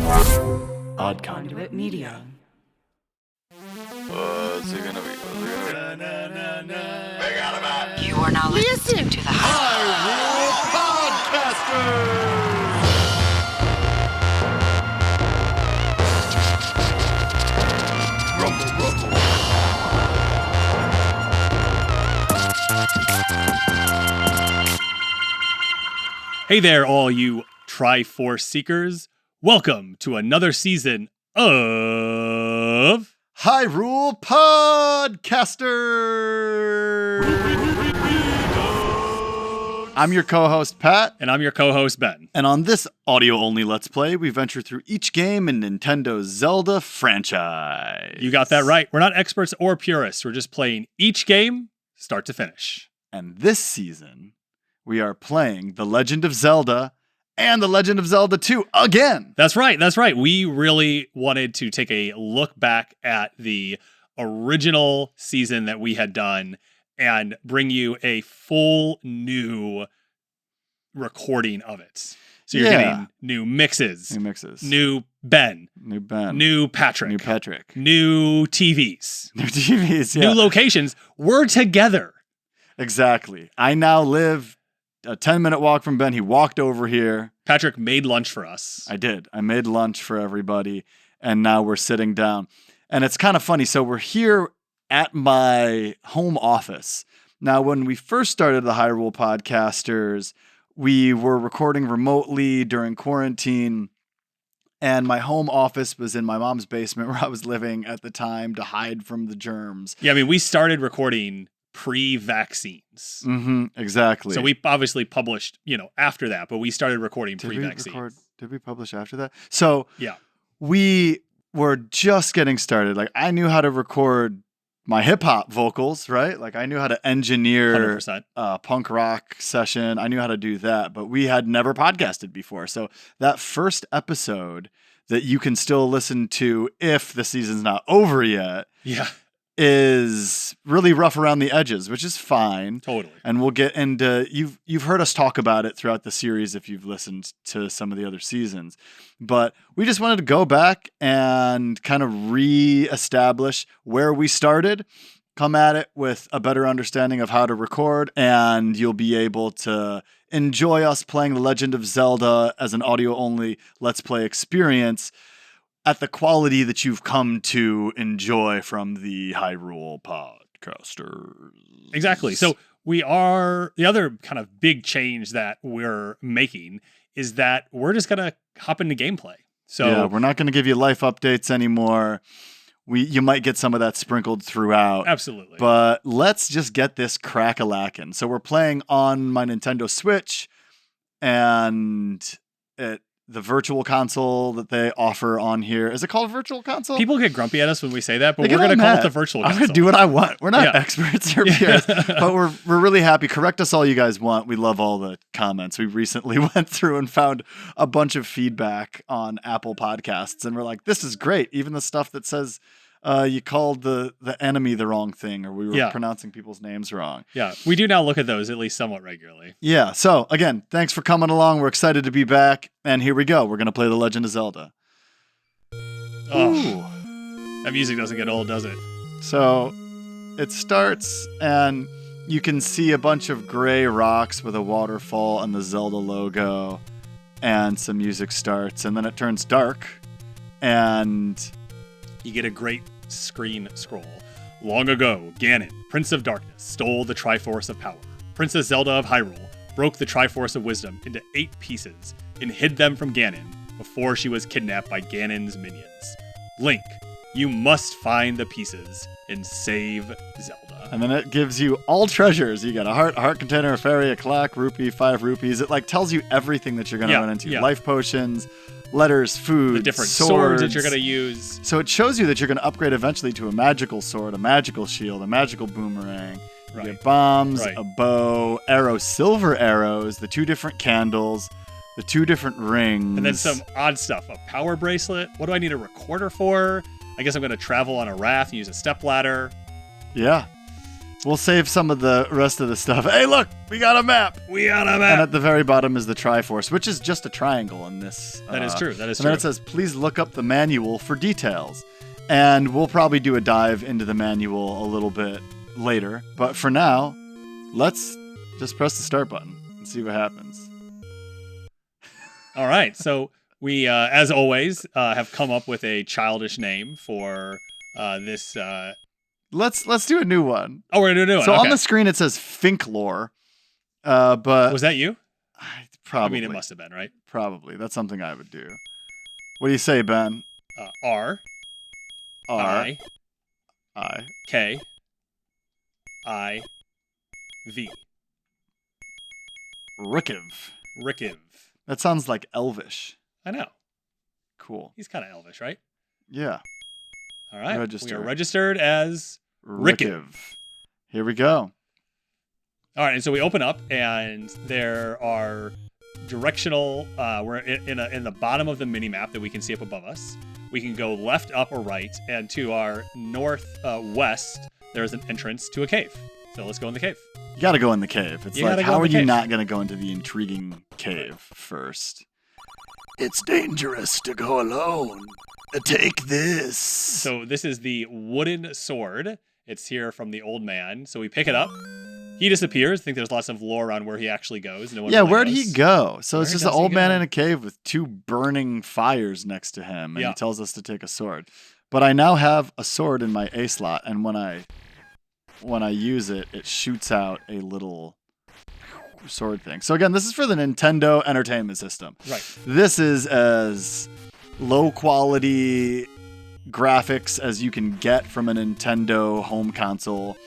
Odd Conduit Media. What's it gonna be? You are now listening to the Hyrule Podcasters! Rumble, rumble. Hey there, all you Triforce seekers. Welcome to another season of Hyrule Podcasters! I'm your co-host, Pat. And I'm your co-host, Ben. And on this audio-only Let's Play, we venture through each game in Nintendo's Zelda franchise. You got that right. We're not experts or purists. We're just playing each game, start to finish. And this season, we are playing The Legend of Zelda and The Legend of Zelda 2 again. That's right. We really wanted to take a look back at the original season that we had done and bring you a full new recording of it. So you're getting new mixes. New Ben. New Patrick. New TVs. New locations. We're together. Exactly. I now live a 10-minute walk from Ben. He walked over here. Patrick made lunch for us. I did. I made lunch for everybody, and now we're sitting down. And it's kind of funny. So we're here at my home office. Now, when we first started the Hyrule Podcasters, we were recording remotely during quarantine, and my home office was in my mom's basement where I was living at the time to hide from the germs. Yeah, I mean, we started recording pre-vaccines. Mm-hmm, exactly. So we obviously published, after that, but we started recording pre-vaccines. Did we publish after that? So yeah, we were just getting started. Like, I knew how to record my hip hop vocals, right? Like, I knew how to engineer 100%. A punk rock session. I knew how to do that, but we had never podcasted before. So that first episode that you can still listen to if the season's not over yet, is really rough around the edges, which is fine. Totally. And we'll get into, you've heard us talk about it throughout the series if you've listened to some of the other seasons. But we just wanted to go back and kind of re-establish where we started, come at it with a better understanding of how to record, and you'll be able to enjoy us playing The Legend of Zelda as an audio-only Let's Play experience at the quality that you've come to enjoy from the Hyrule Podcasters. Exactly. So the other kind of big change that we're making is that we're just going to hop into gameplay. So yeah, we're not going to give you life updates anymore. You might get some of that sprinkled throughout. Absolutely. But let's just get this crack-a-lackin'. So we're playing on my Nintendo Switch, and the virtual console that they offer on here. Is it called a virtual console? People get grumpy at us when we say that, but we're going to call it the virtual console. I'm going to do what I want. We're not experts or peers, but we're really happy. Correct us all you guys want. We love all the comments. We recently went through and found a bunch of feedback on Apple Podcasts, and we're like, this is great. Even the stuff that says you called the enemy the wrong thing, or we were pronouncing people's names wrong. Yeah, we do now look at those at least somewhat regularly. Yeah, so again, thanks for coming along. We're excited to be back, and here we go. We're going to play The Legend of Zelda. Oh, that music doesn't get old, does it? So it starts, and you can see a bunch of gray rocks with a waterfall and the Zelda logo, and some music starts, and then it turns dark, and you get a great screen scroll. Long ago, Ganon, Prince of Darkness, stole the Triforce of Power. Princess Zelda of Hyrule broke the Triforce of Wisdom into 8 pieces and hid them from Ganon before she was kidnapped by Ganon's minions. Link, you must find the pieces and save Zelda. And then it gives you all treasures. You got a heart container, a fairy, a clock, rupee, 5 rupees. It tells you everything that you're going to run into. Yeah. Life potions, letters, food, the different swords that you're going to use. So it shows you that you're going to upgrade eventually to a magical sword, a magical shield, a magical boomerang. You get bombs, a bow, arrows, silver arrows, the 2 different candles, the 2 different rings. And then some odd stuff. A power bracelet. What do I need a recorder for? I guess I'm going to travel on a raft and use a stepladder. Yeah. We'll save some of the rest of the stuff. Hey, look, we got a map. And at the very bottom is the Triforce, which is just a triangle in this. That is true. That is and true. then it says, please look up the manual for details. And we'll probably do a dive into the manual a little bit later. But for now, let's just press the start button and see what happens. All right. So we, as always, have come up with a childish name for this. Let's do a new one. Oh, we're going to do a new one. So okay. on the screen it says Finklore. But was that you? Probably. I mean, it must have been, right? Probably. That's something I would do. What do you say, Ben? R. I. K. I. V. Rickiv. That sounds like Elvish. I know. Cool. He's kind of Elvish, right? Yeah. All right. Registered. We are registered as Rickiv. Here we go. All right, and so we open up, and there are directional. We're in the bottom of the mini map that we can see up above us. We can go left, up, or right, and to our northwest, there's an entrance to a cave. So let's go in the cave. You got to go in the cave. It's You like, gotta go how in are the you cave. not going to go into the intriguing cave first? It's dangerous to go alone. Take this. So this is the wooden sword. It's here from the old man. So we pick it up. He disappears. I think there's lots of lore around where he actually goes. No one really where'd knows. he go? So it's Where just does an he old man go? in a cave with two burning fires next to him, and Yeah. he tells us to take a sword. But I now have a sword in my A slot, and when I use it, it shoots out a little sword thing. So again, this is for the Nintendo Entertainment System. Right. This is as low quality graphics as you can get from a Nintendo home console.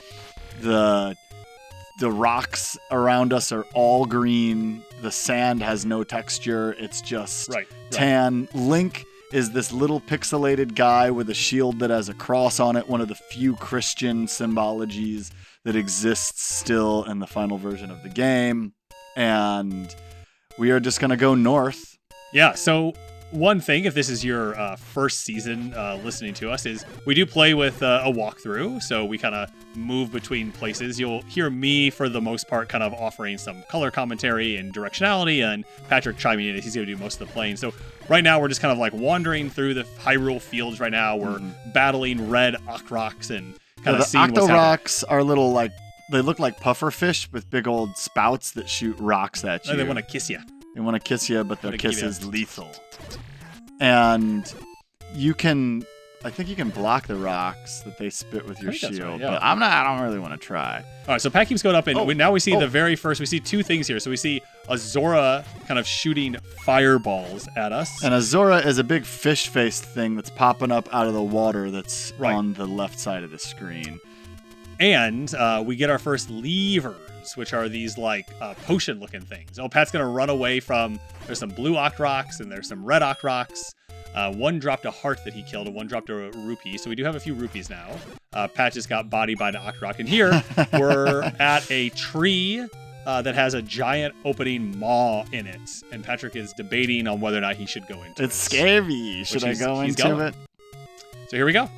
The rocks around us are all green. The sand has no texture. It's just Right. tan. Link is this little pixelated guy with a shield that has a cross on it, one of the few Christian symbologies that exists still in the final version of the game. And we are just going to go north. Yeah, so one thing, if this is your first season listening to us, is we do play with a walkthrough, so we kind of move between places. You'll hear me, for the most part, kind of offering some color commentary and directionality, and Patrick chiming in as he's going to do most of the playing. So right now, we're just kind of like wandering through the Hyrule fields right now. We're battling red Octroks and kind of seeing what's happening. Octorocks are little, like, they look like puffer fish with big old spouts that shoot rocks at you. And they want to kiss you. They want to kiss you, but their Wanna give kiss you is lethal. And I think you can block the rocks that they spit with your I think that's shield, right, yeah. but I don't really want to try. All right, so Pat keeps going up, and now we see Oh. the very first. We see two things here. So we see a Zora kind of shooting fireballs at us. And Azora is a big fish-faced thing that's popping up out of the water that's Right. on the left side of the screen. And we get our first levers, which are these like potion-looking things. Oh, Pat's gonna run away from. There's some blue Octroks and there's some red Octroks. One dropped a heart that he killed, and one dropped a rupee. So we do have a few rupees now. Pat just got bodied by an Octrok, and here we're at a tree that has a giant opening maw in it, and Patrick is debating on whether or not he should go into it. It's scary. Should I go he's into going. it? So here we go.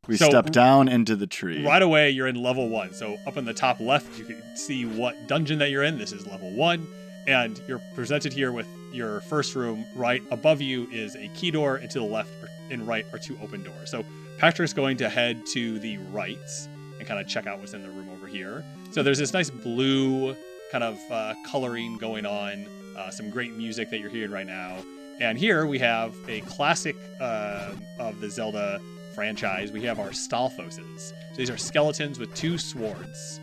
We So- step down into the tree. Right away, you're in level 1. So up in the top left, you can see what dungeon that you're in. This is level 1. And you're presented here with your first room. Right above you is a key door, and to the left and right are two open doors. So Patrick's going to head to the right and kind of check out what's in the room over here. So there's this nice blue kind of coloring going on, some great music that you're hearing right now. And here we have a classic of the Zelda franchise. We have our Stalfoses. So these are skeletons with two swords.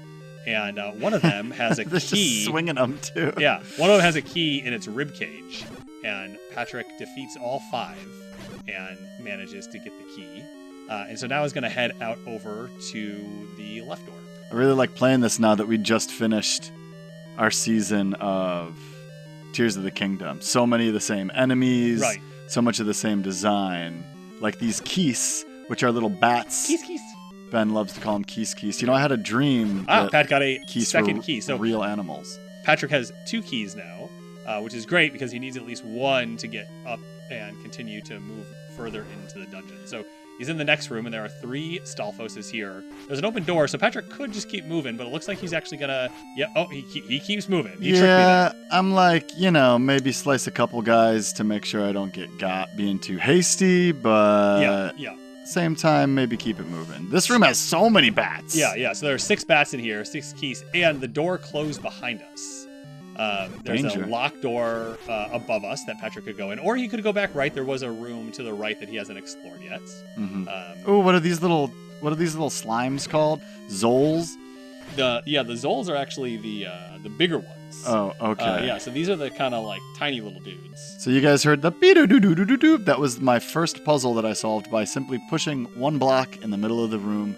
And one of them has a They're key. just swinging them too. Yeah, one of them has a key in its rib cage, and Patrick defeats all 5 and manages to get the key. And so now he's going to head out over to the left door. I really like playing this now that we just finished our season of Tears of the Kingdom. So many of the same enemies, Right. so much of the same design. Like these keys, which are little bats. Keys. Ben loves to call them keys. You know, I had a dream that Pat got a keys second were key. So real animals. Patrick has 2 keys now, which is great because he needs at least one to get up and continue to move further into the dungeon. So He's in the next room, and there are 3 Stalfoses here. There's an open door, so Patrick could just keep moving, but it looks like he's actually gonna. Yeah. Oh, he keeps moving. He tricked me there. I'm like, maybe slice a couple guys to make sure I don't get got being too hasty, but Yeah. same time, maybe keep it moving. This room has so many bats. Yeah. So there are 6 bats in here, 6 keys, and the door closed behind us. There's Danger. a locked door above us that Patrick could go in, or he could go back right. There was a room to the right that he hasn't explored yet. Oh, what are these little slimes called? Zoles? The Zoles are actually the bigger ones. Oh, okay. So these are the kind of like tiny little dudes. So you guys heard the be-do-do-do-do-do-do. That was my first puzzle that I solved by simply pushing one block in the middle of the room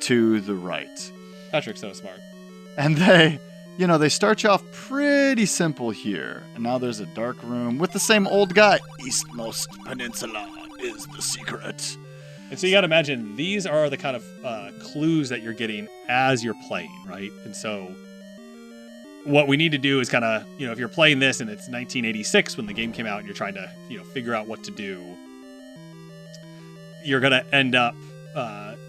to the right. Patrick's so smart. And they start you off pretty simple here. And now there's a dark room with the same old guy. Eastmost Peninsula is the secret. And so you got to imagine these are the kind of clues that you're getting as you're playing, right? And so what we need to do is kind of, if you're playing this and it's 1986 when the game came out and you're trying to, figure out what to do, you're going to end up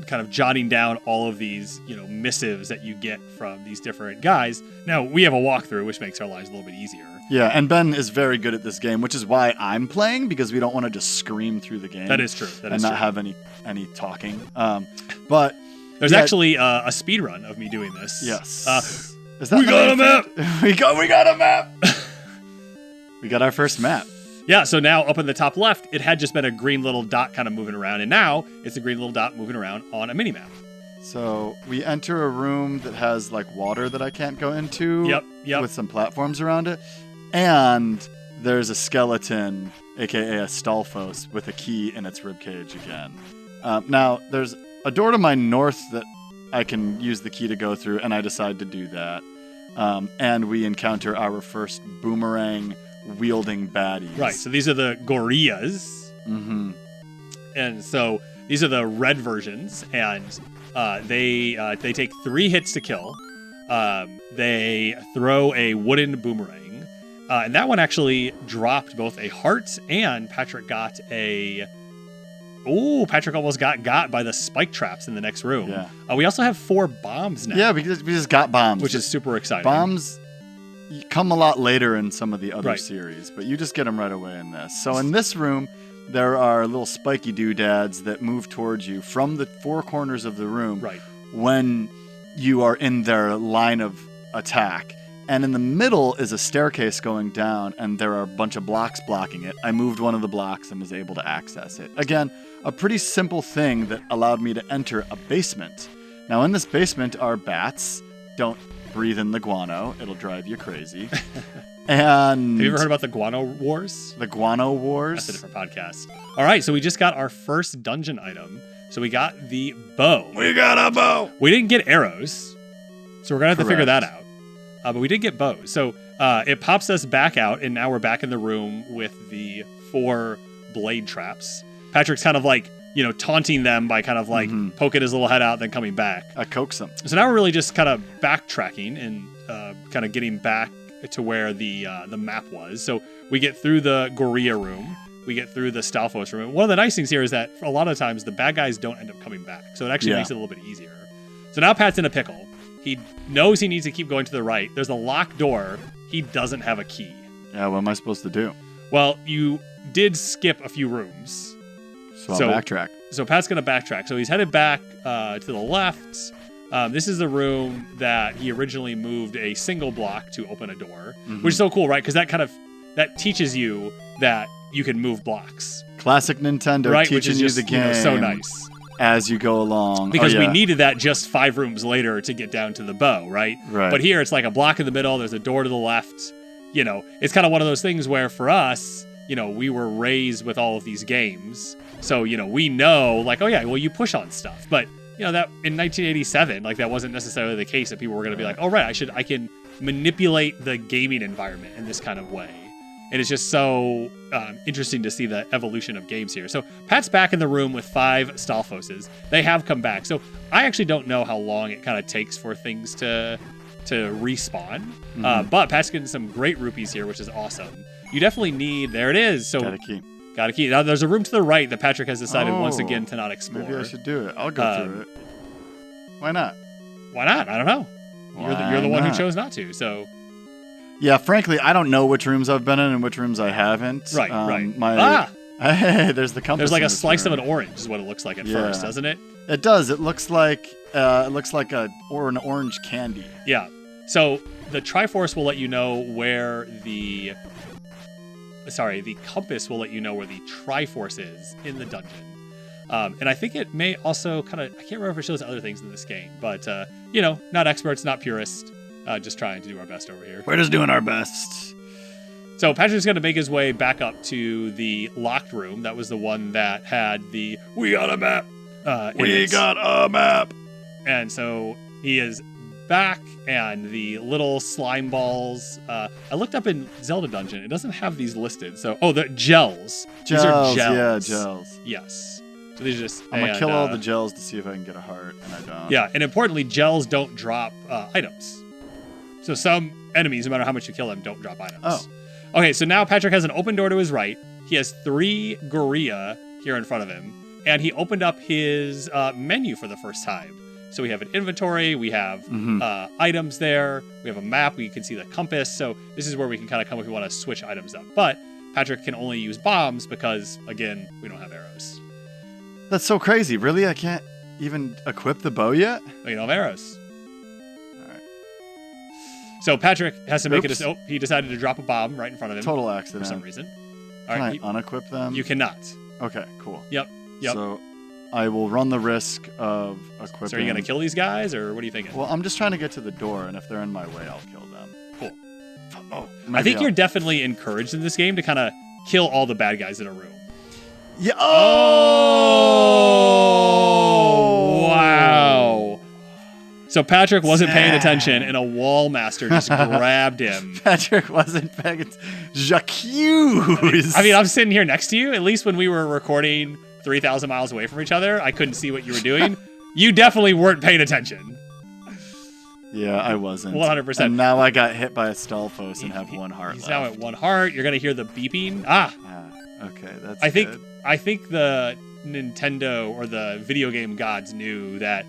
kind of jotting down all of these, missives that you get from these different guys. Now, we have a walkthrough, which makes our lives a little bit easier. Yeah, and Ben is very good at this game, which is why I'm playing, because we don't want to just scream through the game. That is true. And not have any talking. But there's actually a speed run of me doing this. Yes. We got a map! We got a map! We got our first map. Yeah, so now up in the top left, it had just been a green little dot kind of moving around, and now it's a green little dot moving around on a mini-map. So we enter a room that has like water that I can't go into. Yep. With some platforms around it. And there's a skeleton, aka a Stalfos, with a key in its ribcage again. Now, there's a door to my north that I can use the key to go through, and I decide to do that. And we encounter our first boomerang wielding baddies. Right, so these are the gorillas. Mm-hmm. And so these are the red versions, and they take 3 hits to kill. They throw a wooden boomerang. And that one actually dropped both a heart, and Patrick got a... Ooh, Patrick almost got by the spike traps in the next room. Yeah. We also have 4 bombs now. Yeah, because we just got bombs. Which is super exciting. Bombs come a lot later in some of the other series, but you just get them right away in this. So in this room, there are little spiky doodads that move towards you from the 4 corners of the room when you are in their line of attack. And in the middle is a staircase going down, and there are a bunch of blocks blocking it. I moved one of the blocks and was able to access it. Again, a pretty simple thing that allowed me to enter a basement. Now, in this basement are bats. Don't breathe in the guano. It'll drive you crazy. And have you ever heard about the Guano Wars? The Guano Wars? That's a different podcast. All right, so we just got our first dungeon item. So we got the bow. We got a bow! We didn't get arrows, so we're going to have to figure that out. But we did get bows. So it pops us back out, and now we're back in the room with the 4 blade traps. Patrick's kind of like, taunting them by kind of like poking his little head out, then coming back. I coax them. So now we're really just kind of backtracking and kind of getting back to where the map was. So we get through the Gorilla room. We get through the Stalfos room. One of the nice things here is that a lot of times the bad guys don't end up coming back. So it actually makes it a little bit easier. So now Pat's in a pickle. He knows he needs to keep going to the right. There's a locked door. He doesn't have a key. Yeah, what am I supposed to do? Well, you did skip a few rooms. So I'll backtrack. So Pat's going to backtrack. So he's headed back to the left. This is the room that he originally moved a single block to open a door, which is so cool, right? Because that teaches you that you can move blocks. Classic Nintendo teaching you the game. So nice. As you go along. Because we needed that just 5 rooms later to get down to the bow, right? Right. But here it's like a block in the middle, there's a door to the left. It's kind of one of those things where for us, we were raised with all of these games. So, we know like, oh yeah, well you push on stuff. But, that in 1987, like that wasn't necessarily the case that people were going to be like, oh right, I can manipulate the gaming environment in this kind of way. And it's just so interesting to see the evolution of games here. So Pat's back in the room with 5 Stalfoses. They have come back. So I actually don't know how long it kind of takes for things to respawn. But Pat's getting some great rupees here, which is awesome. You definitely need... There it is. So got a key. Got a key. Now, there's a room to the right that Patrick has decided once again to not explore. Maybe I should do it. I'll go through it. Why not? Why not? I don't know. You're the one who chose not to, so... Yeah, frankly, I don't know which rooms I've been in and which rooms I haven't. Right. Hey, there's the compass. There's like a slice room. of an orange is what it looks like at first, doesn't it? It does. It looks like an orange candy. Yeah. So the Triforce will let you know where the compass will let you know where the Triforce is in the dungeon. And I think it may also I can't remember if it shows other things in this game, but not experts, not purists, just trying to do our best over here. We're just doing our best. So Patrick's going to make his way back up to the locked room. That was the one that had the "We got a map." We got a map. And so he is back, and the little slime balls. I looked up in Zelda Dungeon. It doesn't have these listed. So, the gels. These are gels. Yeah, gels. Yes. So these are just. I'm going to kill all the gels to see if I can get a heart, and I don't. Yeah, and importantly, gels don't drop items. So some enemies, no matter how much you kill them, don't drop items. Oh. Okay, so now Patrick has an open door to his right. He has 3 Gorilla here in front of him. And he opened up his menu for the first time. So we have an inventory, we have items there, we have a map, we can see the compass. So this is where we can kind of come if we want to switch items up. But Patrick can only use bombs because, again, we don't have arrows. That's so crazy. Really? I can't even equip the bow yet? We don't have arrows. All right. So Patrick has to make it. He decided to drop a bomb right in front of him. Total accident. For some reason. All right. Can I unequip them? You cannot. Okay, cool. Yep. So I will run the risk of equipping. So are you going to kill these guys, or what are you thinking? Well, I'm just trying to get to the door, and if they're in my way, I'll kill them. Cool. Oh, I think you're definitely encouraged in this game to kind of kill all the bad guys in a room. Yeah. Oh! Wow. So Patrick wasn't paying attention, and a wall master just grabbed him. Patrick wasn't paying attention. J'accuse. I mean, I'm sitting here next to you. At least when we were recording 3,000 miles away from each other, I couldn't see what you were doing. You definitely weren't paying attention. Yeah, I wasn't. 100%. And now I got hit by a Stalfos and have 1 heart He's left. now at 1 heart. You're going to hear the beeping. Okay, that's I think the Nintendo or the video game gods knew that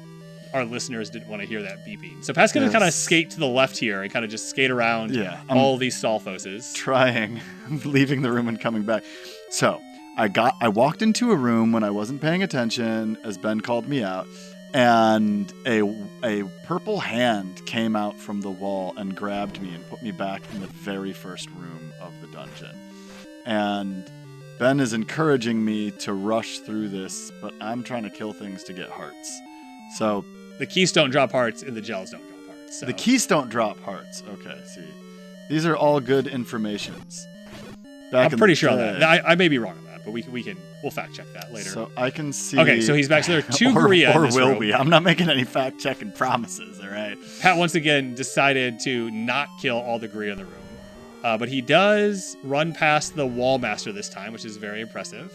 our listeners didn't want to hear that beeping. So Pat's going to kind of skate to the left here and kind of just skate around all these Stalfoses. Trying, leaving the room and coming back. So I walked into a room when I wasn't paying attention, as Ben called me out, and a purple hand came out from the wall and grabbed me and put me back in the very first room of the dungeon. And Ben is encouraging me to rush through this, but I'm trying to kill things to get hearts. So the keys don't drop hearts and the gels don't drop hearts. So. The keys don't drop hearts. Okay, see. These are all good informations. I'm pretty sure on that. I may be wrong on that, but we'll fact check that later. So I can see. Okay, so he's back. So there are 2 Gorilla in this room. Or will we? I'm not making any fact checking promises, all right? Pat once again decided to not kill all the Gorilla in the room. But he does run past the wall master this time, which is very impressive.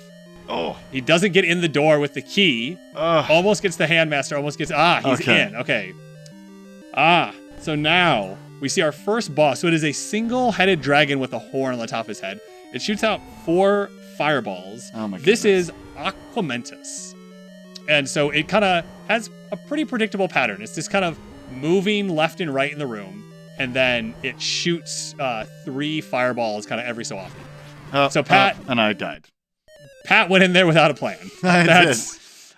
Oh. He doesn't get in the door with the key. Almost gets the handmaster. Almost gets... he's in. Okay. So now we see our first boss. So it is a single-headed dragon with a horn on the top of his head. It shoots out 4 fireballs. Oh my goodness. This is Aquamentus. And so it kind of has a pretty predictable pattern. It's just kind of moving left and right in the room. And then it shoots 3 fireballs kind of every so often. So Pat... and I died. Pat went in there without a plan. I did.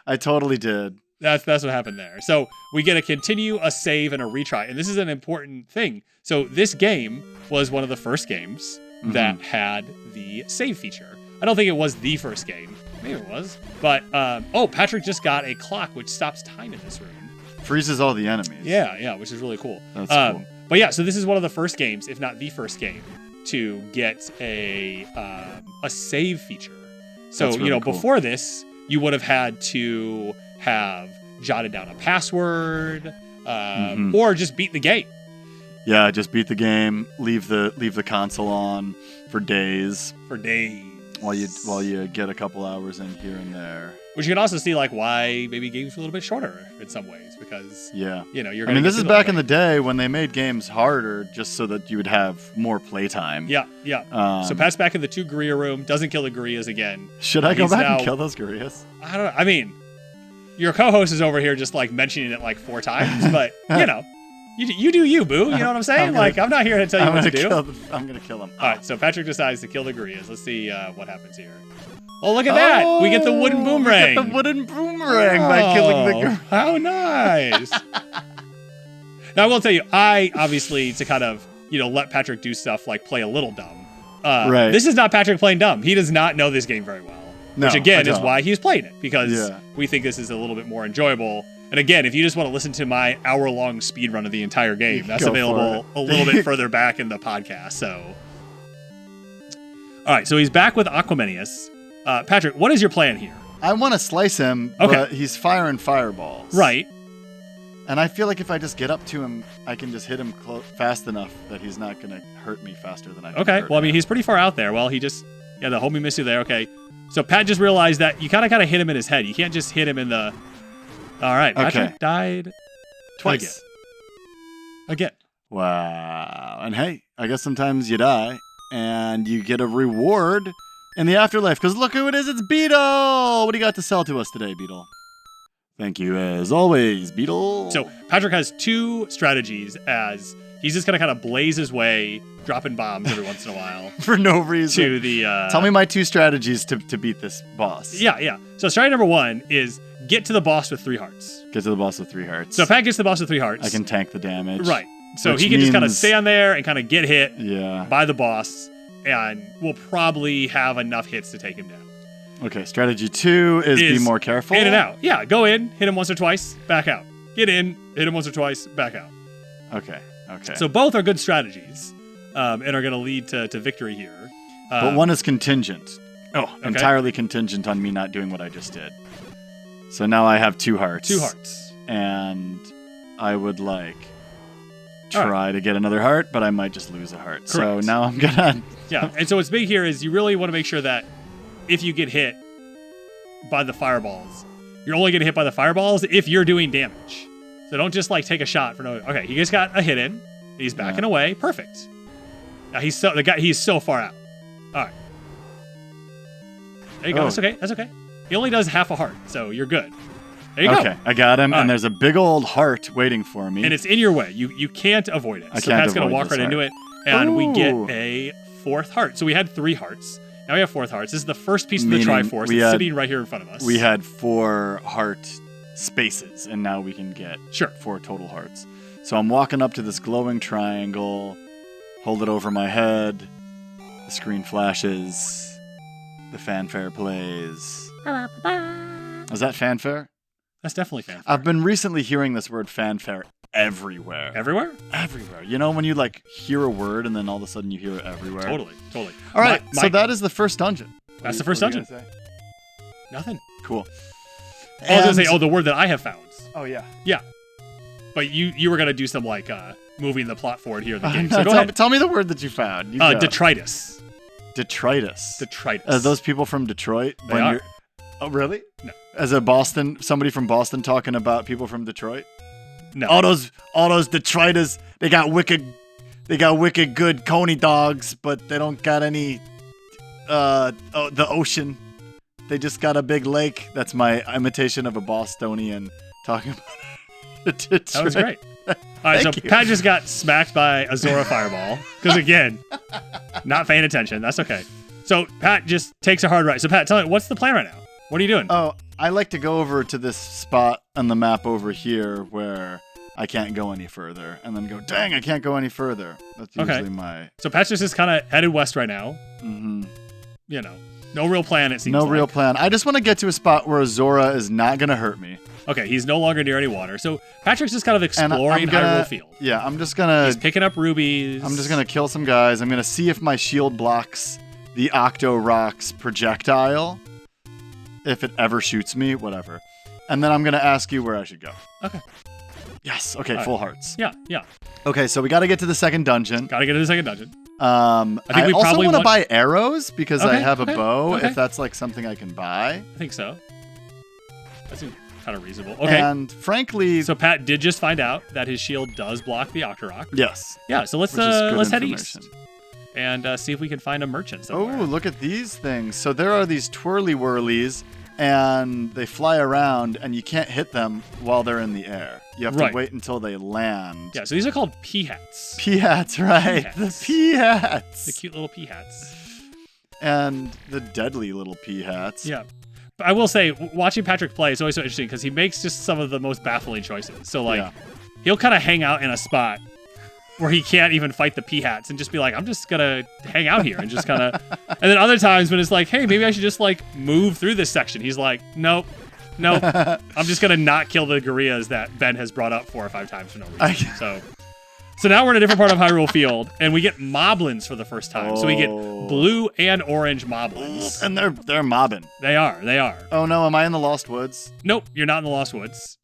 I totally did. That's what happened there. So we get a continue, a save, and a retry. And this is an important thing. So this game was one of the first games that had the save feature. I don't think it was the first game. Maybe it was. But, Patrick just got a clock which stops time in this room. Freezes all the enemies. Yeah, which is really cool. That's cool. But yeah, so this is one of the first games, if not the first game, to get a save feature. So, really cool. Before this, you would have had to have jotted down a password or just beat the game. Yeah, just beat the game, leave the console on for days. while you get a couple hours in here and there. Which you can also see like why maybe games were a little bit shorter in some ways because yeah, you're. I mean, this is back in the day when they made games harder just so that you would have more playtime. Yeah. So Pat's back in the 2 Gorilla room. Doesn't kill the Gorillas again. Should I go back and kill those Gorillas? I don't know. I mean, your co-host is over here just like mentioning it like 4 times, but you do you, boo. You know what I'm saying? I'm not here to tell you what to do. I'm gonna kill him. All right. So Patrick decides to kill the Gorillas. Let's see what happens here. Oh, look at that! We get the wooden boomerang. We get the wooden boomerang by killing the Gorilla. How nice! Now I will tell you, I obviously to kind of let Patrick do stuff like play a little dumb. Right. This is not Patrick playing dumb. He does not know this game very well. No, which again is why he's playing it because we think this is a little bit more enjoyable. And again, if you just want to listen to my hour-long speed run of the entire game, that's available a little bit further back in the podcast. So, all right, so he's back with Aquamenius. Patrick, what is your plan here? I want to slice him, but he's firing fireballs. Right. And I feel like if I just get up to him, I can just hit him fast enough that he's not going to hurt me faster than I can hurt well, I mean, him. he's pretty far out there. Well, the homie missed you there. Okay. So Pat just realized that you kind of hit him in his head. You can't just hit him in the... All right. Patrick died twice. Again. Wow. And hey, I guess sometimes you die and you get a reward in the afterlife, because look who it is, it's Beetle! What do you got to sell to us today, Beetle? Thank you, as always, Beetle. So, Patrick has 2 strategies as he's just going to kind of blaze his way, dropping bombs every once in a while. For no reason. To the, Tell me my 2 strategies to beat this boss. Yeah. So, strategy number 1 is get to the boss with 3 hearts. Get to the boss with 3 hearts. So, if Pat gets to the boss with 3 hearts... I can tank the damage. Right. So, he can just kind of stand there and kind of get hit by the boss, and we'll probably have enough hits to take him down. Okay, strategy 2 is be more careful. In and out. Yeah, go in, hit him once or twice, back out. Get in, hit him once or twice, back out. Okay. So both are good strategies and are going to lead to victory here. But one is contingent. Entirely contingent on me not doing what I just did. So now I have 2 hearts. 2 hearts. And I would try to get another heart, but I might just lose a heart. Correct. So now I'm gonna... Yeah, and so what's big here is you really want to make sure that if you get hit by the fireballs, you're only getting hit by the fireballs if you're doing damage. So don't just take a shot for no... Okay, he just got a hit in. He's backing away. Perfect. Now he's so far out. All right. There you go. That's okay. He only does half a heart, so you're good. There you go. Okay, I got him, and there's a big old heart waiting for me. And it's in your way. You can't avoid it. So Pat's going to walk right into it, and we get a 4th heart. So we had 3 hearts. Now we have 4th hearts. This is the first piece of the Triforce. It's sitting right here in front of us. We had 4 heart spaces, and now we can get 4 total hearts. So I'm walking up to this glowing triangle, hold it over my head, the screen flashes, the fanfare plays. Is that fanfare? That's definitely fanfare. I've been recently hearing this word fanfare everywhere. Everywhere? Everywhere. You know when you hear a word and then all of a sudden you hear it everywhere? Totally. All right, so that is the first dungeon. That's the first dungeon. Nothing. Cool. I was going to say, the word that I have found. Oh, yeah. Yeah. But you were going to do some moving the plot forward here in the game. So go ahead. Tell me the word that you found. Detritus. Detritus. Detritus. Those people from Detroit? They are. Oh, really? No. As somebody from Boston talking about people from Detroit? No. All those Detroiters, they got wicked good coney dogs, but they don't got any the ocean. They just got a big lake. That's my imitation of a Bostonian talking about Detroit. That was great. All right, so Pat just got smacked by a Zora fireball. Because again, not paying attention. That's okay. So Pat just takes a hard right. So Pat, tell me, what's the plan right now? What are you doing? Oh, I like to go over to this spot on the map over here where I can't go any further. And then go, dang, I can't go any further. That's usually my... So Pat's just kind of headed west right now. Mm-hmm. No real plan, it seems No real plan. I just want to get to a spot where Zora is not going to hurt me. Okay, he's no longer near any water. So Patrick's just kind of exploring Hyrule Field. Yeah, I'm just going to... He's picking up rubies. I'm just going to kill some guys. I'm going to see if my shield blocks the Octo Rock's projectile. If it ever shoots me, whatever. And then I'm going to ask you where I should go. Okay. Yes. Okay, full hearts. Yeah. Okay, so we got to get to the second dungeon. Got to get to the second dungeon. I we also probably want to want- buy arrows because I Okay, have a okay, bow. okay. If that's like something I can buy. I think so. That seems kind of reasonable. Okay. And frankly, So Pat did just find out that his shield does block the Octorok. yes. Yeah, so let's Which is good head information. east and see if we can find a merchant Oh, somewhere. look at these things. So there are these twirly whirlies, and they fly around, and you can't hit them while they're in the air. You have Right. to wait until they land. Yeah, so these are called pea hats. Pea hats, right? Pea-hats. The pea hats. The cute little pea hats. And the deadly little pea hats. Yeah. But I will say, watching Patrick play is always so interesting because he makes just some of the most baffling choices. So, like, Yeah. he'll kind of hang out in a spot where he can't even fight the pea hats and just be like, I'm just going to hang out here and just kind of. And then other times when it's like, hey, maybe I should just, like, move through this section. He's like, nope. I'm just going to not kill the gorillas that Ben has brought up 4 or 5 times for no reason. So now we're in a different part of Hyrule Field, and we get moblins for the first time. So we get Oh. blue and orange moblins. And they're mobbing. They are. Oh no, am I in the Lost Woods? Nope, you're not in the Lost Woods.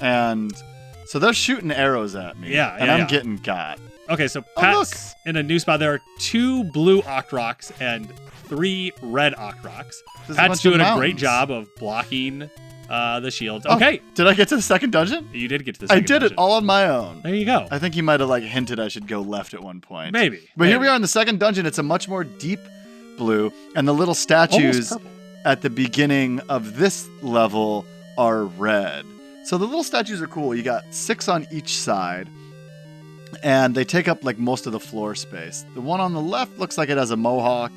And so they're shooting arrows at me. Yeah, And yeah, I'm yeah. getting got. Okay, so Oh, Pat's in a new spot. There are 2 blue Octoroks and 3 red Octoroks. There's a Pat's bunch of doing a great mountains. job of blocking the shields. Oh, Okay, did I get to the second dungeon? you did get to the I second did it dungeon. all on my own. There you go. I think you might have like hinted I should go left at one point. Maybe. But here we maybe. are in the second dungeon. It's a much more deep blue, and the little Almost statues purple. at the beginning of this level are red. So the little statues are cool. You got 6 on each side, and they take up like most of the floor space. The one on the left looks like it has a mohawk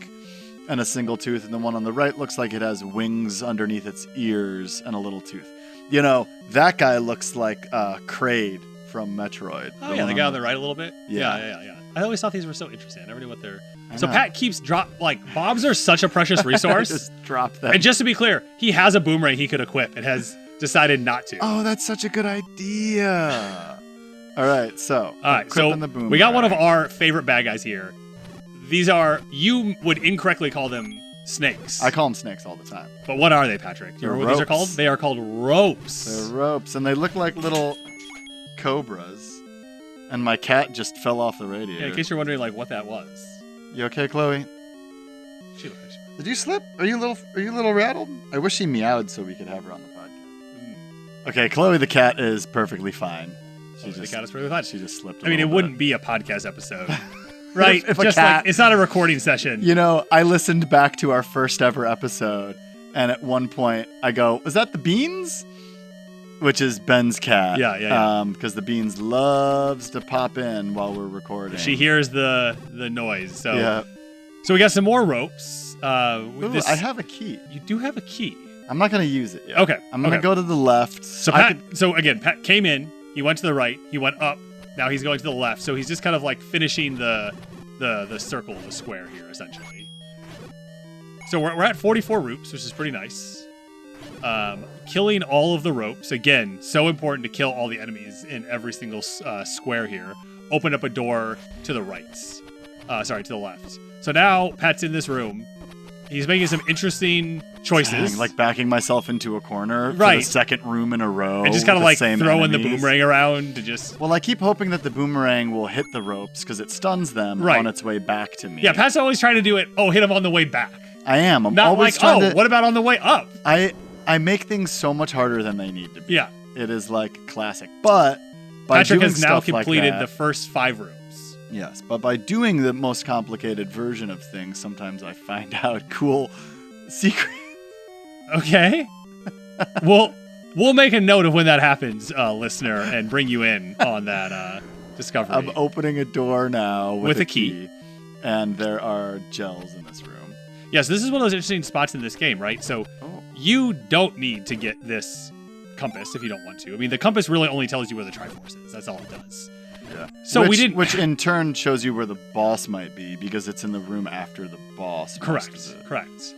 and a single tooth, and the one on the right looks like it has wings underneath its ears and a little tooth. You know, that guy looks like Kraid from Metroid. Oh, yeah, the guy on the right a little bit? Yeah. Yeah. I always thought these were so interesting. I never knew what they're... I So know. Pat keeps bombs are such a precious resource. Just drop them. And just to be clear, he has a boomerang he could equip and has decided not to. Oh, that's such a good idea. All right, so All right, so equipping the we got one of boomerang. our favorite bad guys here. These are, you would incorrectly call them snakes. I call them snakes all the time. But what are they, Patrick? Do you They're remember what these are called? ropes. They are called ropes. They're ropes, and they look like little cobras. And my cat just fell off the radiator. Yeah, in case you're wondering like what that was. You okay, Chloe? She looked like she- Did you slip? Are you a little rattled? I wish she meowed so we could have her on the podcast. Okay, Chloe the cat is perfectly fine. Oh, the cat is perfectly fine. She just slipped. I mean, it wouldn't be a podcast episode, right? If a Just cat- like it's not a recording session. You know, I listened back to our first ever episode, and at one point I go, "Was that the Beans?" Which is Ben's cat. Yeah. Because the Beans loves to pop in while we're recording. She hears the noise. So Yeah. so we got some more ropes. Ooh, This, I have a key. you do have a key. I'm not gonna use it yet. Okay. I'm gonna okay. go to the left. So I Pat, so again, Pat came in. He went to the right. He went up. Now he's going to the left. So he's just kind of like finishing the circle, the square here, essentially. So we're at 44 ropes, which is pretty nice. Killing all of the ropes again, so important to kill all the enemies in every single square here. Open up a door to the right. To the left. So now Pat's in this room. He's making some interesting choices. Dang, like backing myself into a corner for Right. the second room in a row. and just kind of with like the same throwing the enemies. boomerang around to just. Well, I keep hoping that the boomerang will hit the ropes because it stuns them Right. on its way back to me. Yeah, Pat's always trying to do it. Oh, hit him on the way back. I am. I'm Not always like, trying oh, to. what about on the way up? I make things so much harder than they need to be. Yeah, It is like classic. But by Patrick doing has now stuff like completed that- the first 5 rooms. Yes, but by doing the most complicated version of things, sometimes I find out cool secrets. Okay. We'll make a note of when that happens, listener, and bring you in on that discovery. I'm opening a door now With with a key. and there are gels in this room. Yes, this is one of those interesting spots in this game, right? So Oh, you don't need to get this compass if you don't want to. I mean, the compass really only tells you where the Triforce is. That's all it does. yeah. So we didn't- which in turn shows you where the boss might be because it's in the room after the boss. most of it. Correct.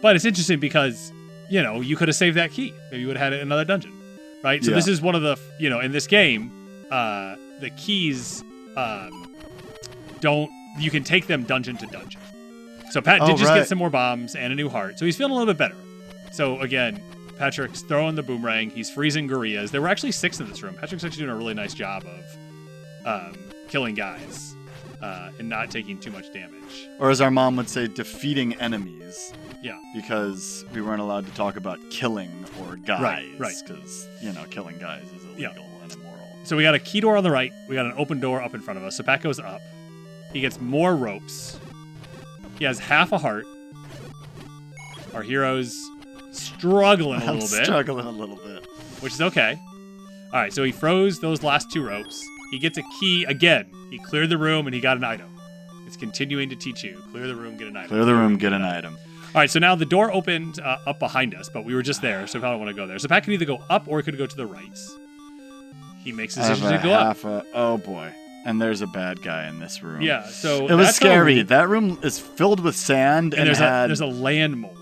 But it's interesting because, you know, you could have saved that key. Maybe you would have had it in another dungeon, right? So Yeah. this is one of the, you know, in this game, the keys you can take them dungeon to dungeon. So Pat did just right. get some more bombs and a new heart. So he's feeling a little bit better. So again, Patrick's throwing the boomerang. He's freezing gorillas. There were actually 6 in this room. Patrick's actually doing a really nice job of killing guys. and not taking too much damage. Or as our mom would say, defeating enemies. Yeah. Because we weren't allowed to talk about killing or guys. Right. Because, killing guys is illegal and immoral. So we got a key door on the right. We got an open door up in front of us. So Pat goes up. He gets more ropes. He has half a heart. Our hero's struggling a little bit. Struggling a little bit. Which is okay. All right, so he froze those last 2 ropes. He gets a key again. He cleared the room and he got an item. It's continuing to teach you. Clear the room, get an item. Clear the room, get an item. All right, so now the door opened up behind us, but we were just there, so Pat don't want to go there. So Pat can either go up or he could go to the right. He makes the decision to go up. Oh boy. And there's a bad guy in this room. Yeah, so it was scary. That room is filled with sand and there's a land mola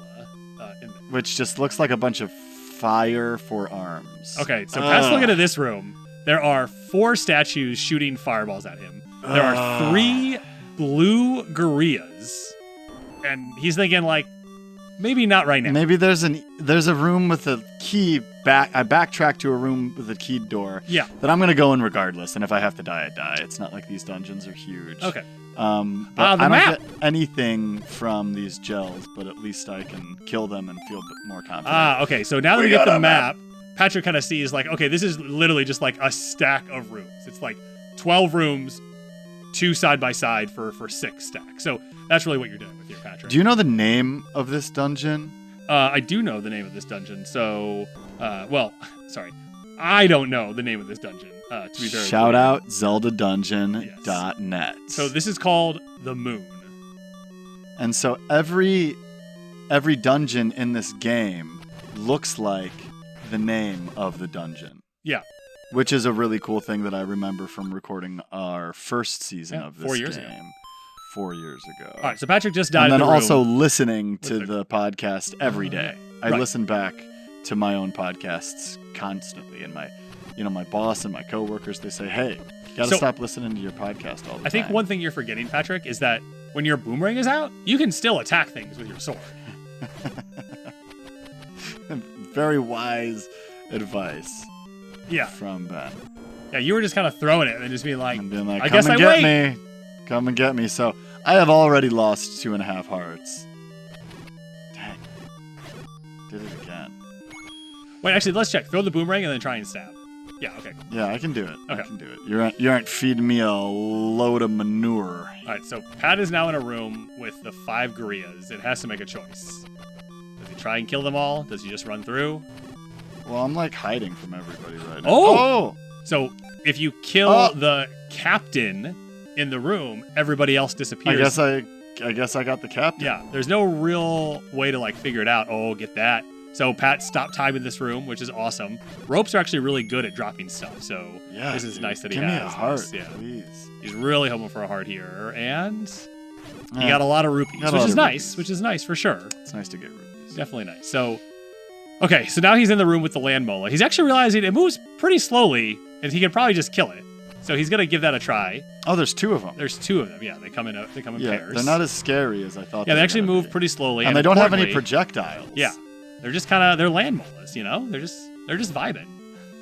in there. Which just looks like a bunch of fire for arms. Okay, so Pat's looking at this room. There are 4 statues shooting fireballs at him. There are 3 blue gorillas. And he's thinking, like, maybe not right now. Maybe there's a room with a key I backtrack to a room with a keyed door. Yeah. That I'm gonna go in regardless, and if I have to die, I die. It's not like these dungeons are huge. Okay. But I don't get anything from these gels, but at least I can kill them and feel a bit more confident. Okay. So now that we get the map, Patrick kind of sees, like, okay, this is literally just like a stack of rooms. It's like 12 rooms, 2 side by side for 6 stacks. So that's really what you're doing with your Patrick. Do you know the name of this dungeon? I do know the name of this dungeon. So, I don't know the name of this dungeon. To be very Shout clear. out zeldadungeon.net. So this is called the Moon. And so every dungeon in this game looks like the name of the dungeon. Yeah. Which is a really cool thing that I remember from recording our first season of this 4 years game. ago. 4 years ago. All right, so Patrick just died and in then the room. also listening to the podcast every day. I Right. listen back to my own podcasts constantly, and my boss and my coworkers, they say, "Hey, you gotta stop listening to your podcast all the time." I think one thing you're forgetting, Patrick, is that when your boomerang is out, you can still attack things with your sword. Very wise advice. Yeah. From Ben. Yeah, you were just kind of throwing it and just being like, I come guess and I get wait. me. Come and get me. So I have already lost 2.5 hearts. Dang. Did it again. Wait, actually, let's check. Throw the boomerang and then try and stab. Yeah, okay. Yeah, I can do it. Okay. I can do it. You aren't feeding me a load of manure. All right, so Pat is now in a room with the 5 gorillas. It has to make a choice. Does he try and kill them all? Does he just run through? Well, I'm like hiding from everybody right now. Oh! So if you kill the captain in the room, everybody else disappears. I guess I got the captain. Yeah, there's no real way to like figure it out. Oh, get that. So Pat stopped time in this room, which is awesome. Ropes are actually really good at dropping stuff, so this is nice that he has. has. Give me a heart, this. Yeah. please. He's really hoping for a heart here, and he got a lot of rupees, which is nice for sure. It's nice to get rupees. Definitely nice. So, okay, so now he's in the room with the land mola. He's actually realizing it moves pretty slowly, and he could probably just kill it. So he's gonna give that a try. Oh, there's 2 of them. There's 2 of them. Yeah, they come in pairs. They're not as scary as I thought. Yeah, they actually move pretty slowly, and they don't have any projectiles. Yeah, they're just they're land molas. They're just vibing.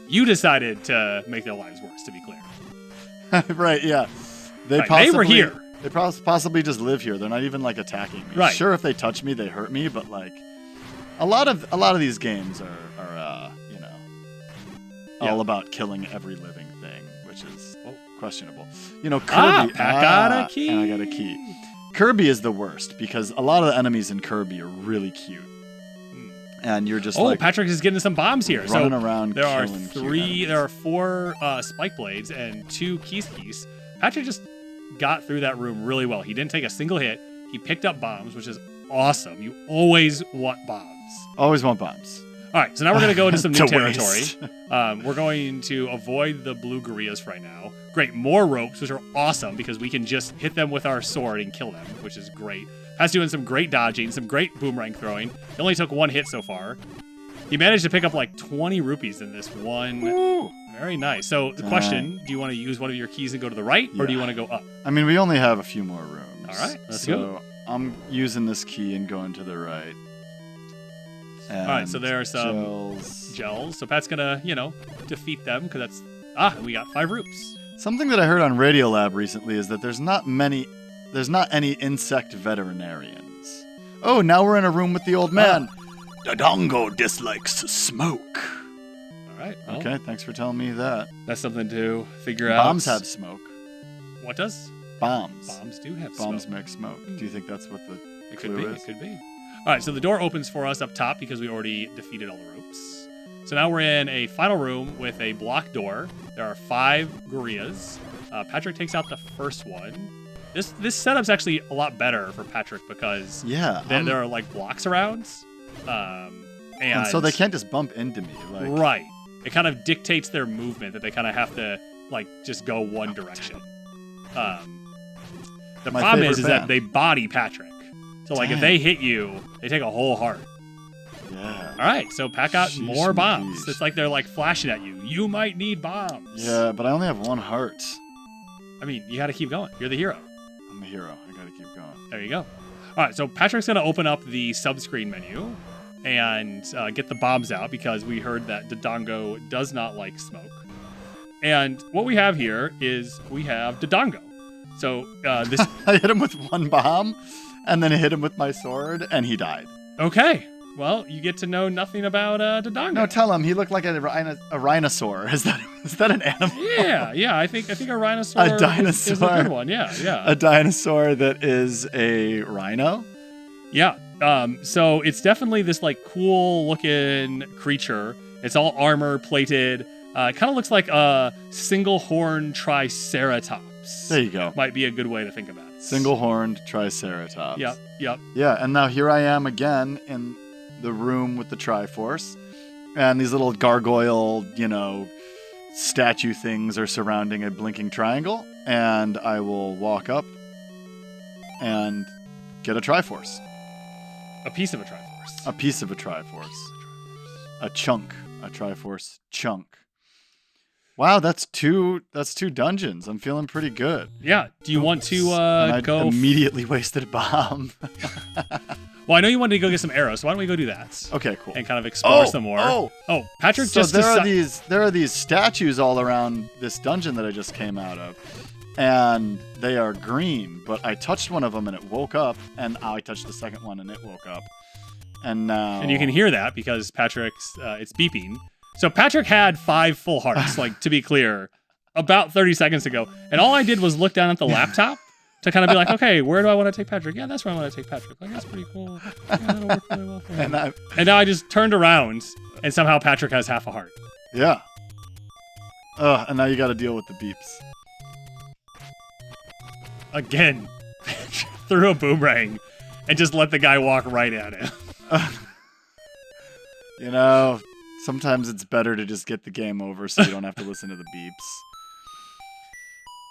You decided to make their lives worse, to be clear. Right? Yeah. They were here. They possibly just live here. They're not even like attacking me. Right. Sure, if they touch me, they hurt me, but like a lot of these games are all about killing every living thing, which is questionable. Kirby. Pat got a key. And I got a key. Kirby is the worst because a lot of the enemies in Kirby are really cute, and you're just Patrick is getting some bombs here. Running around. There are 4 spike blades and 2 keys. Patrick just got through that room really well. He didn't take a single hit. He picked up bombs, which is awesome. You always want bombs. Always want bombs. All right, so now we're going to go into some new To territory. We're going to avoid the blue gorillas for right now. Great, more ropes, which are awesome because we can just hit them with our sword and kill them, which is great. Pat's doing some great dodging, some great boomerang throwing. He only took 1 hit so far. He managed to pick up like 20 rupees in this one. Woo. Very nice. So the question, do you want to use one of your keys and go to the right, or do you want to go up? I mean, we only have a few more rooms. All right, let's go. go. I'm using this key and going to the right. And all right, so there are some gels. So Pat's going to, defeat them because we got 5 rupees. Something that I heard on Radiolab recently is that there's not any insect veterinarians. Oh, now we're in a room with the old man. Dodongo dislikes smoke. All right. Well, Okay, thanks for telling me that. that's something to figure out. Bombs have smoke. What does? Bombs. Bombs do have Bombs smoke. make smoke. Do you think that's what the It could clue be. is? It could be. All right. So the door opens for us up top because we already defeated all the ropes. So now we're in a final room with a block door. There are 5 Gorillas. Patrick takes out the first one. This setup's actually a lot better for Patrick because Yeah. there are like blocks around, And so they can't just bump into me. Like, right. It kind of dictates their movement that they kind of have to like just go one direction. The My problem is favorite that band. they body Patrick. So like if Damn. they hit you, they take a whole heart. Yeah. All right, so pack out Sheesh more and bombs. peas. It's like they're like flashing at you. You might need bombs. Yeah, but I only have 1 heart. I mean, you got to keep going. You're the hero. I'm a hero. I gotta keep going. There you go. All right, so Patrick's going to open up the subscreen menu and get the bombs out because we heard that Dodongo does not like smoke. And what we have here is we have Dodongo. So this... I hit him with 1 bomb, and then I hit him with my sword, and he died. Okay. Well, you get to know nothing about Dodongo. No, tell him he looked like a rhinosaur. Is that an animal? Yeah. I think a rhinosaur. A is a dinosaur. good one. Yeah. A dinosaur that is a rhino? Yeah. So it's definitely this like cool looking creature. It's all armor plated. It kind of looks like a single horn triceratops. There you go. Might be a good way to think about it. Single-horned triceratops. Yep. Yeah, and now here I am again in the room with the Triforce. And these little gargoyle, statue things are surrounding a blinking triangle. And I will walk up and get a Triforce. A piece of a Triforce. A piece of a Triforce. A chunk. A Triforce chunk. Wow, that's two dungeons. I'm feeling pretty good. Yeah. Do you want to And I go? immediately wasted a bomb. Well, I know you wanted to go get some arrows, so why don't we go do that? Okay, cool. And kind of explore some more. Oh, Patrick so just there are these statues all around this dungeon that I just came out of, and they are green. But I touched one of them and it woke up, and I touched the second one and it woke up, and now And you can hear that because Patrick's it's beeping. So Patrick had 5 full hearts, like to be clear, about 30 seconds ago. And all I did was look down at the laptop to kind of be like, okay, where do I want to take Patrick? Yeah, that's where I want to take Patrick. Like, that's pretty cool. Yeah, that'll work really well for him. And now I just turned around and somehow Patrick has half a heart. Yeah. And now you got to deal with the beeps. Again, threw a boomerang and just let the guy walk right at him. Sometimes it's better to just get the game over so you don't have to listen to the beeps.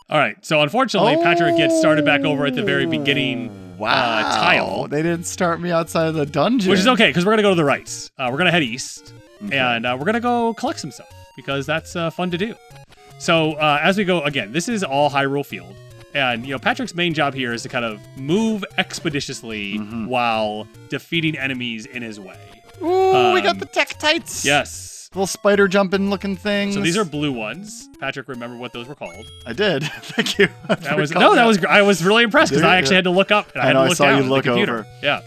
All right, so unfortunately, Patrick gets started back over at the very beginning tile. They didn't start me outside of the dungeon. Which is okay, because we're going to go to the right. We're going to head east, Okay. and we're going to go collect some stuff, because that's fun to do. So as we go, again, this is all Hyrule Field. And, Patrick's main job here is to kind of move expeditiously while defeating enemies in his way. Ooh, we got the Tektites. Yes. Little spider jumping looking things. So these are blue ones. Patrick, remember what those were called? I did. Thank you. That was I was really impressed because I actually had to look up and I had to look saw down you at look the computer. over. Yeah.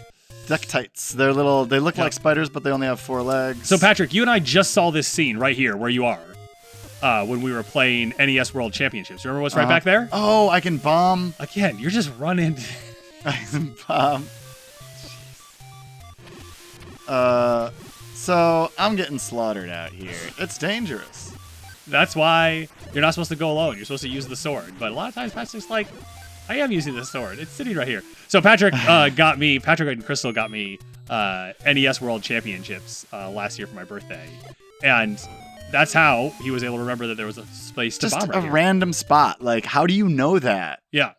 Tektites. They're little. They look like spiders, but they only have 4 legs. So Patrick, you and I just saw this scene right here where you are when we were playing NES World Championships. Remember what's right back there? Oh, I can bomb. Again, you're just running. I can bomb. So I'm getting slaughtered out here. It's dangerous. That's why you're not supposed to go alone. You're supposed to use the sword. But a lot of times Patrick's like, I am using the sword. It's sitting right here. So Patrick Patrick and Crystal got me NES World Championships last year for my birthday. And that's how he was able to remember that there was a space to bomb right Just a here. random spot. Like, how do you know that? Yeah.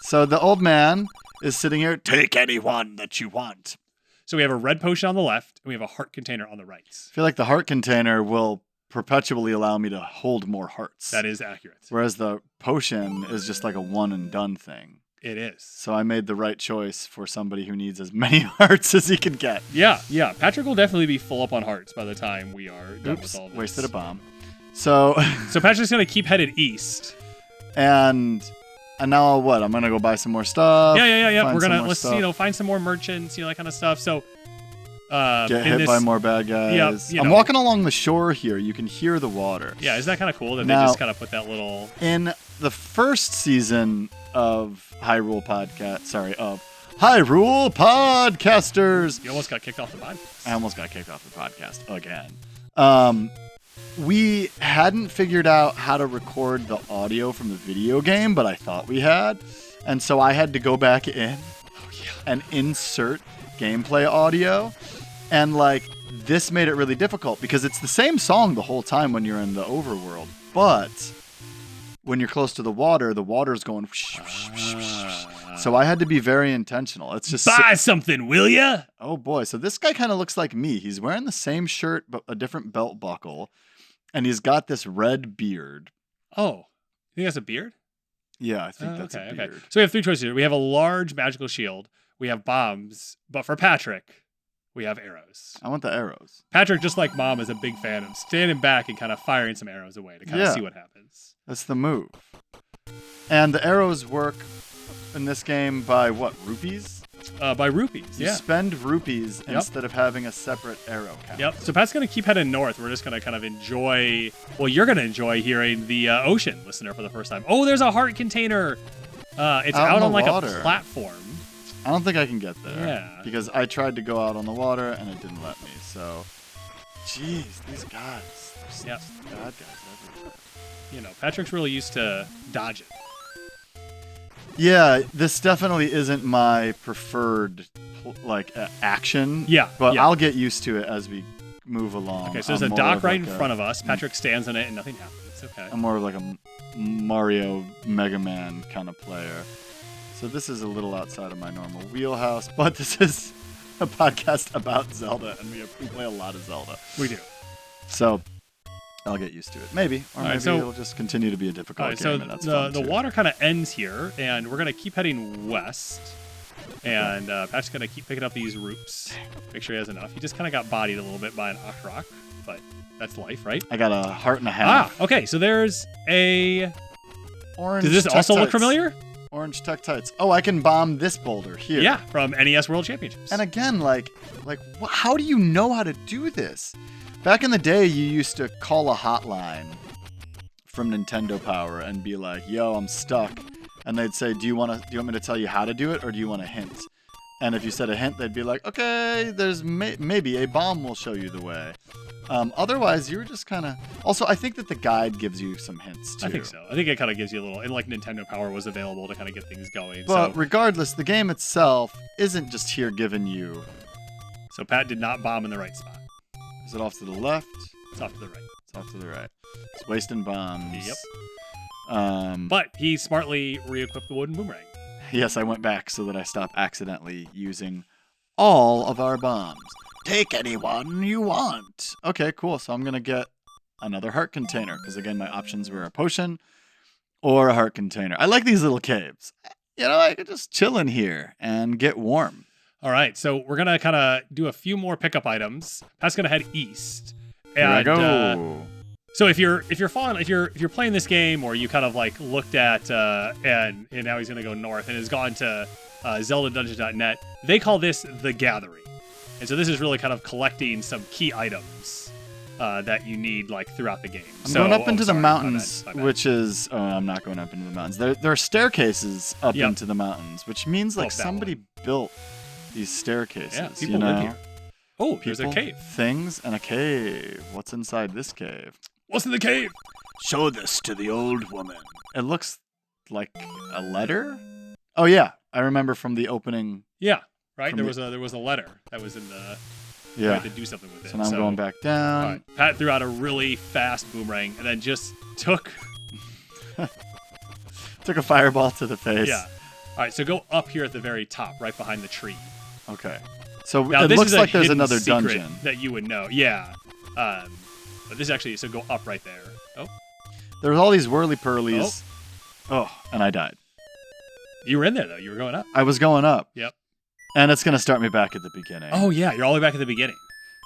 So the old man is sitting here. Take any one that you want. So we have a red potion on the left, and we have a heart container on the right. I feel like the heart container will perpetually allow me to hold more hearts. That is accurate. Whereas the potion is just like a one and done thing. It is. So I made the right choice for somebody who needs as many hearts as he can get. Yeah. Patrick will definitely be full up on hearts by the time we are done with all this. Wasted a bomb. So Patrick's going to keep headed east. And now what? I'm gonna go buy some more stuff. Yeah. We're gonna find some more merchants, that kind of stuff. So get hit by more bad guys. I'm walking along the shore here. You can hear the water. Yeah, isn't that kind of cool that they just kind of put that little... In the first season of Hyrule Podcasters. You almost got kicked off the podcast. I almost got kicked off the podcast again. We hadn't figured out how to record the audio from the video game, but I thought we had. And so I had to go back in and insert gameplay audio. And this made it really difficult because it's the same song the whole time when you're in the overworld. But when you're close to the water's going whoosh, whoosh, whoosh, whoosh. So I had to be very intentional. It's just buy something, will ya? Oh boy. So this guy kind of looks like me. He's wearing the same shirt, but a different belt buckle. And he's got this red beard. Oh, you think that's a beard? Yeah, I think that's a beard. Okay. So we have three choices here. We have a large magical shield. We have bombs. But for Patrick, we have arrows. I want the arrows. Patrick, just like Mom, is a big fan of standing back and kind of firing some arrows away to kind of see what happens. That's the move. And the arrows work in this game by what? Rupees? By rupees, You spend rupees instead of having a separate arrow count. Yep. So Pat's going to keep heading north. We're just going to kind of enjoy... Well, you're going to enjoy hearing the ocean, listener, for the first time. Oh, there's a heart container. It's out on a platform. I don't think I can get there. Yeah. Because I tried to go out on the water and it didn't let me. So, jeez, these guys. There's bad guys everywhere. Patrick's really used to dodging. Yeah, this definitely isn't my preferred action. Yeah, but I'll get used to it as we move along. Okay, so there's a dock right in front of us. Patrick stands on it and nothing happens. Okay. I'm more of like a Mario Mega Man kind of player. So this is a little outside of my normal wheelhouse, but this is a podcast about Zelda, and we play a lot of Zelda. We do. So I'll get used to it. Maybe. Or maybe it'll just continue to be a difficult game, and that's fun, the water kind of ends here, and we're going to keep heading west. And Pat's going to keep picking up these roots. Make sure he has enough. He just kind of got bodied a little bit by an Akroc, but that's life, right? I got a heart and a half. Okay. So there's a... Orange Does this also look familiar? Orange Tektites. Oh, I can bomb this boulder here. Yeah, from NES World Championships. And again, how do you know how to do this? Back in the day, you used to call a hotline from Nintendo Power and be like, "Yo, I'm stuck," and they'd say, "Do you want me to tell you how to do it, or do you want a hint?" And if you said a hint, they'd be like, "Okay, there's maybe a bomb will show you the way." Otherwise, you were just kind of... Also, I think that the guide gives you some hints, too. I think so. I think it kind of gives you a little... And, Nintendo Power was available to kind of get things going. But regardless, the game itself isn't just here giving you... So Pat did not bomb in the right spot. Is it off to the left? It's off to the right. It's off to the right. It's wasting bombs. Yep. But he smartly re-equipped the wooden boomerang. Yes, I went back so that I stopped accidentally using all of our bombs. Take anyone you want. Okay, cool. So I'm going to get another heart container because, again, my options were a potion or a heart container. I like these little caves. I could just chill in here and get warm. All right, so we're going to kind of do a few more pickup items. Pat's going to head east. Here I go. So if you're playing this game, or you kind of looked at and now he's going to go north and has gone to ZeldaDungeon.net, they call this the Gathering. And so this is really kind of collecting some key items that you need throughout the game. I'm going up into the mountains, which is... Oh, I'm not going up into the mountains. There are staircases up into the mountains, which means somebody built these staircases. Yeah, people live here. Oh, there's a cave. Things and a cave. What's inside this cave? What's in the cave? Show this to the old woman. It looks like a letter. Oh yeah, I remember from the opening. Yeah. Right, there was a letter that was in the... You had to do something with it. So now I'm going back down. Right. Pat threw out a really fast boomerang and then just took a fireball to the face. Yeah. All right, so go up here at the very top, right behind the tree. Okay. So now, it looks like there's another dungeon that you would know. Yeah. But this actually, so go up right there. Oh. There's all these whirly-purlies. Oh, and I died. You were in there though. You were going up. I was going up. Yep. And it's going to start me back at the beginning. Oh, yeah. You're all the way back at the beginning.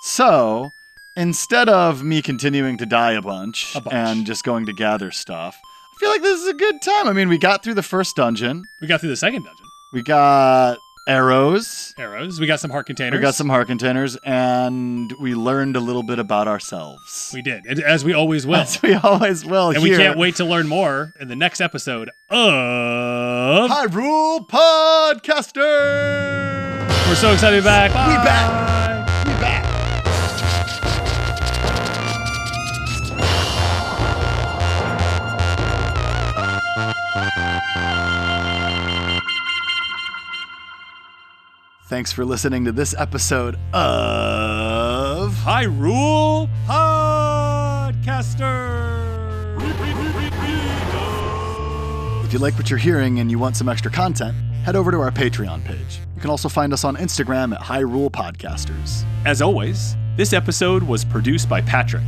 So, instead of me continuing to die a bunch and just going to gather stuff, I feel like this is a good time. I mean, we got through the first dungeon. We got through the second dungeon. We got arrows. We got some heart containers. We got some heart containers, and we learned a little bit about ourselves. We did, as we always will. As we always will. And here. we can't wait to learn more in the next episode of Hyrule Podcasters. We're so excited to be back. Bye. We back. We back. Thanks for listening to this episode of Hyrule Podcasters. If you like what you're hearing and you want some extra content, head over to our Patreon page. You can also find us on Instagram at Hyrule Podcasters. As always, this episode was produced by Patrick,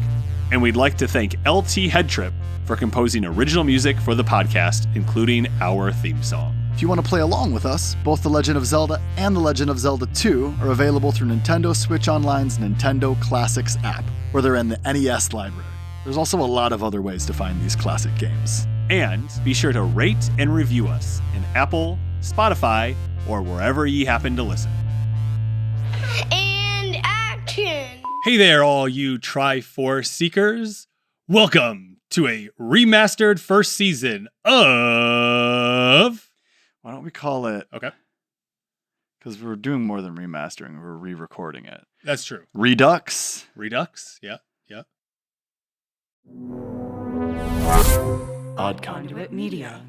and we'd like to thank LT Headtrip for composing original music for the podcast, including our theme song. If you want to play along with us, both The Legend of Zelda and The Legend of Zelda 2 are available through Nintendo Switch Online's Nintendo Classics app, where they're in the NES library. There's also a lot of other ways to find these classic games. And be sure to rate and review us in Apple, Spotify, or wherever ye happen to listen. And action! Hey there, all you Triforce seekers. Welcome to a remastered first season of... Why don't we call it... Okay. Because we're doing more than remastering. We're re-recording it. That's true. Redux. Redux? Yeah. Odd Conduit Media.